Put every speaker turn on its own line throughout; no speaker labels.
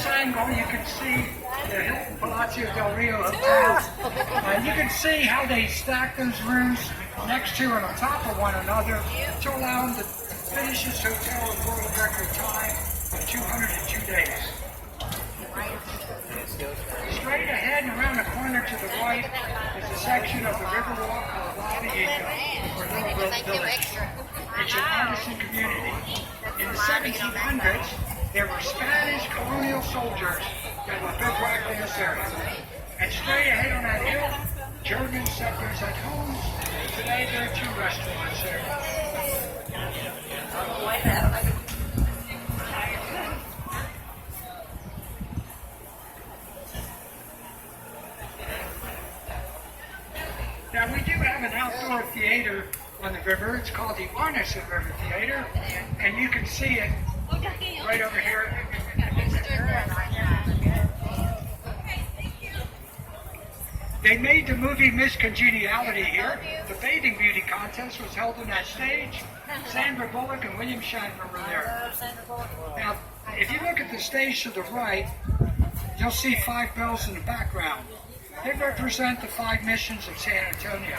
this angle, you can see the Hilton Palacio del Rio Hotel. You can see how they stack those rooms next to and on top of one another to allow them to finish this hotel in world record time of 202 days. Straight ahead and around the corner to the right is a section of the Riverwalk called La Villita, or Little Grove Village. It's an artisan community. In the 1700s, there were Spanish colonial soldiers that were bivouacked in this area. And straight ahead on that hill, German settlers had homes. Today there are 2 restaurants there. Now we do have an outdoor theater on the river. It's called the Arneson River Theater, and you can see it right over here. They made the movie Miss Congeniality here. The bathing beauty contest was held on that stage. Sandra Bullock and William Shatner were there. Now, if you look at the stage to the right, you'll see 5 bells in the background. They represent the 5 missions of San Antonio.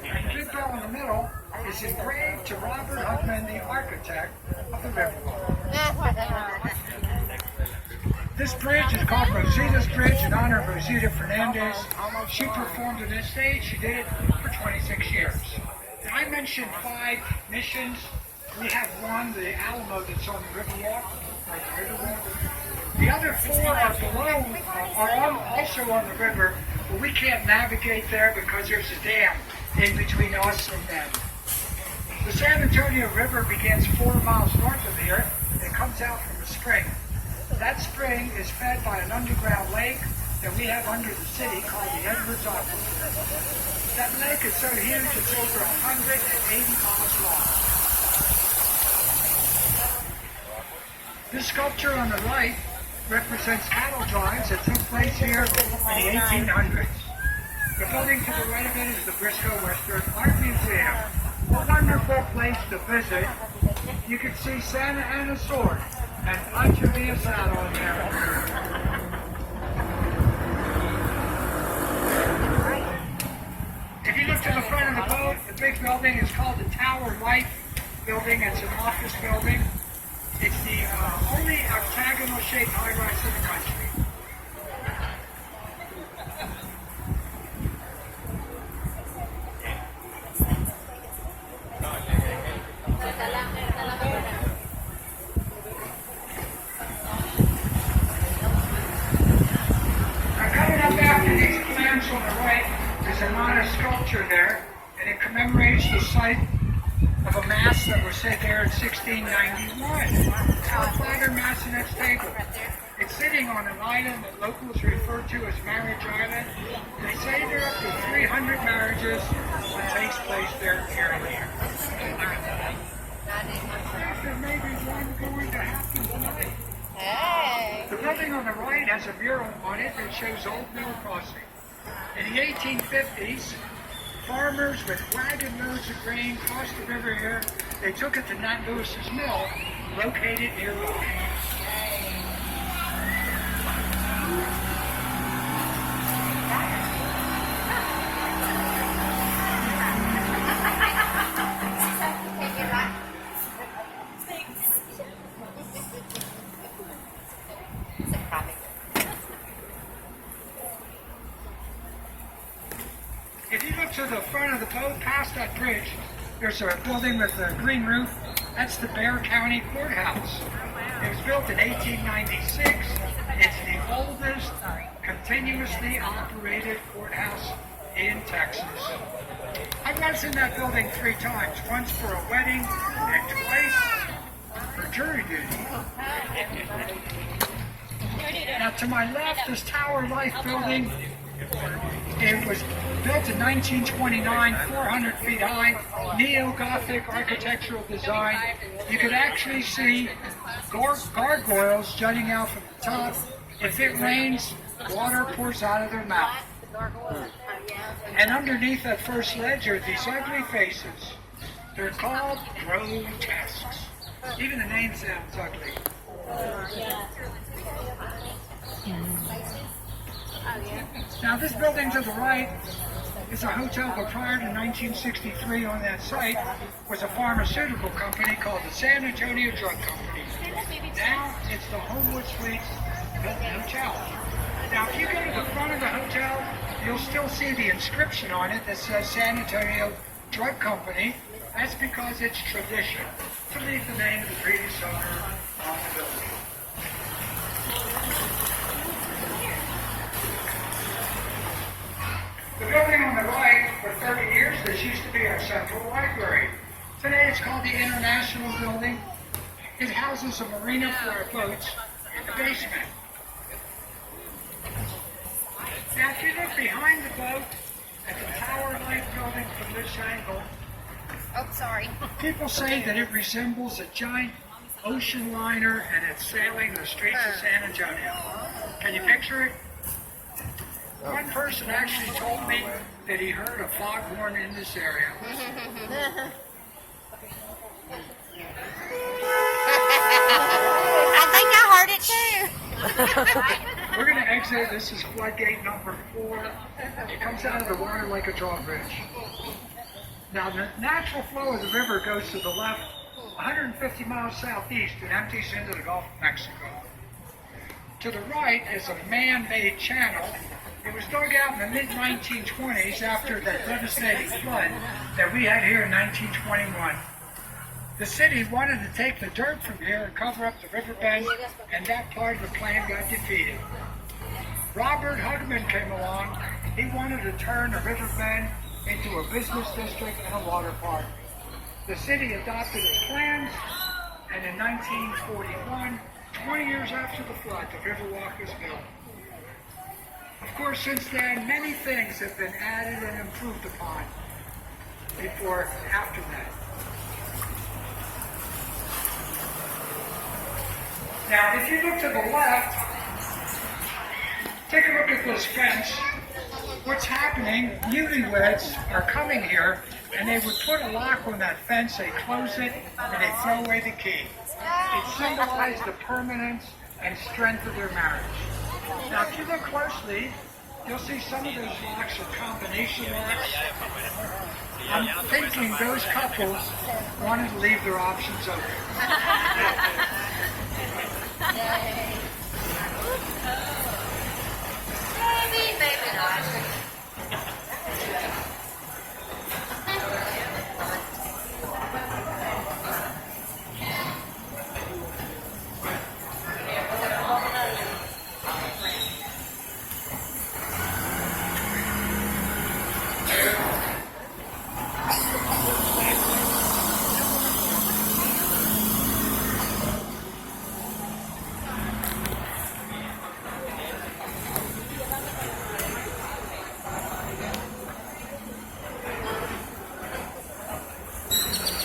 And the big bell in the middle is engraved to Robert Huckman, the architect of the Riverwalk. This bridge is called Rosita's Bridge in honor of Rosita Fernandez. She performed on this stage. She did it for 26 years. Now, I mentioned 5 missions. We have one, the Alamo, that's on the Riverwalk, or the Riverwalk. The other 4 are below, also on the river, but we can't navigate there because there's a dam in between us and them. The San Antonio River begins 4 miles north of here. It comes out from a spring. That spring is fed by an underground lake that we have under the city called the Edwards Aquifer. That lake is so huge it's over 180 miles long. This sculpture on the right represents cattle drives that took place here in the 1800s. The building to the right of it is the Briscoe Western Art Museum. A wonderful place to visit. You can see Santa Anna's sword and Pancho Villa's saddle in there. If you look to the front of the boat, the big building is called the Tower Life Building. It's an office building. It's the only octagonal-shaped high-rise in the country. Now, coming up after these plants on the right, there's a modest sculpture there, and it commemorates the site of a mass that was set there in 1691. Our flatter Massenet's table. It's sitting on an island that locals refer to as Marriage Island. They say there are up to 300 marriages that takes place there every year. There may be one going to happen tonight. Hey. The building on the right has a mural on it that shows Old Mill Crossing. In the 1850s, farmers with wagon loads of grain crossed the river here. They took it to Nat Lewis's mill, located near Riverwalk. If you look to the front of the boat, past that bridge, there's a building with a green roof. That's the Bexar County Courthouse. It was built in 1896. It's the oldest continuously operated courthouse in Texas. I was in that building 3 times, once for a wedding and twice for jury duty. Now to my left, this Tower Life building, it was built in 1929, 400 feet high, neo-Gothic architectural design. You could actually see gargoyles jutting out from the top. If it rains, water pours out of their mouth. And underneath that first ledge are these ugly faces. They're called grotesques. Even the name sounds ugly. Now this building to the right is a hotel, but prior to 1963 on that site was a pharmaceutical company called the San Antonio Drug Company. Now it's the Homewood Suites Hotel. Now if you go to the front of the hotel, you'll still see the inscription on it that says San Antonio Drug Company. That's because it's tradition to leave the name of the previous owner on the building. The building on the right, for 30 years, this used to be our central library. Today it's called the International Building. It houses a marina for our boats in the basement. Now if you look behind the boat at the Tower Light building from this angle, people say that it resembles a giant ocean liner and it's sailing the streets of San Antonio. Can you picture it? One person actually told me that he heard a foghorn in this area.
I think I heard it too.
We're going to exit. This is floodgate number 4. It comes out of the water like a drawbridge. Now the natural flow of the river goes to the left 150 miles southeast and empties into the Gulf of Mexico. To the right is a man-made channel. It was dug out in the mid-1920s after that devastating flood that we had here in 1921. The city wanted to take the dirt from here and cover up the riverbed, and that part of the plan got defeated. Robert Hugman came along. He wanted to turn the riverbed into a business district and a water park. The city adopted his plans, and in 1941, 20 years after the flood, the Riverwalk was built. Of course, since then, many things have been added and improved upon before after that. Now, if you look to the left, take a look at this fence. What's happening, newlyweds are coming here, and they would put a lock on that fence, they close it, and they throw away the key. It symbolized the permanence and strength of their marriage. Now, if you look closely, you'll see some of those locks are combination locks. I'm thinking those couples wanted to leave their options open.